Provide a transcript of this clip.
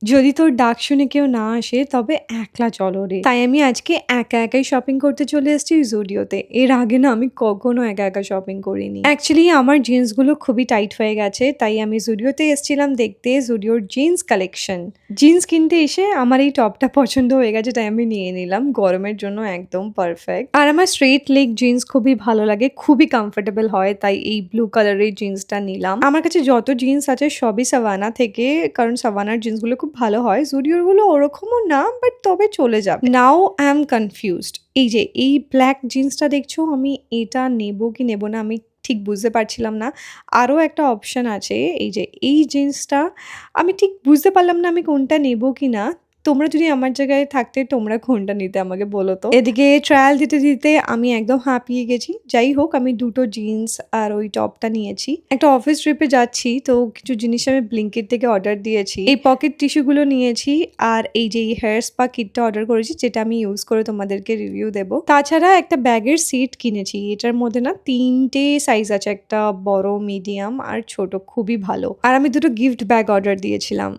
যদি তোর ডাক শুনে কেউ না আসে তবে একলা চলো রে। তাই আমি আজকে একা একাই শপিং করতে চলে এসেছি জুডিওতে। এর আগে না আমি কখনো একা একা শপিং করিনি। অ্যাকচুয়ালি আমার জিন্সগুলো খুবই টাইট হয়ে গেছে, তাই আমি জুডিওতে এসেছিলাম দেখতে জুডিওর জিন্স কালেকশন। জিন্স কিনতে এসে আমার এই টপটা পছন্দ হয়ে গেছে, তাই আমি নিয়ে নিলাম। গরমের জন্য একদম পারফেক্ট। আর আমার স্ট্রেট লেগ জিন্স খুবই ভালো লাগে, খুবই কমফোর্টেবল হয়, তাই এই ব্লু কালারের জিন্সটা নিলাম। আমার কাছে যত জিন্স আছে সবই সাভানা থেকে, কারণ সাভানার জিন্সগুলো খুব ভালো হয়। জুডিওর গুলো ওরকমও না, বাট তবে চলে যাবে। Now I am confused. এই যে এই ব্ল্যাক জিন্সটা দেখছো, আমি এটা নেব কি নেব না আমি ঠিক বুঝতে পারছিলাম না। আরও একটা অপশন আছে, এই যে এই জিন্সটা, আমি ঠিক বুঝতে পারলাম না আমি কোনটা নেব কি না। তোমরা যদি আমার জায়গায় থাকতে তোমরা কোনটা নিতে আমাকে বলো তো। এদিকে ট্রায়াল দিতে দিতে আমি একদম হাঁপিয়ে গেছি। যাই হোক, আমি দুটো জিন্স আর ওই টপটা নিয়েছি। একটা অফিস ট্রিপে যাচ্ছি, তো কিছু জিনিস আমি ব্লিঙ্কিট থেকে অর্ডার দিয়েছি। এই পকেট টিস্যুগুলো নিয়েছি, আর এই যে এই হেয়ার স্পা কিটটা অর্ডার করেছি, যেটা আমি ইউজ করে তোমাদেরকে রিভিউ দেবো। তাছাড়া একটা ব্যাগের সেট কিনেছি। এটার মধ্যে না 3টে সাইজ আছে, একটা বড়, মিডিয়াম আর ছোট। খুবই ভালো। আর আমি দুটো গিফট ব্যাগ অর্ডার দিয়েছিলাম।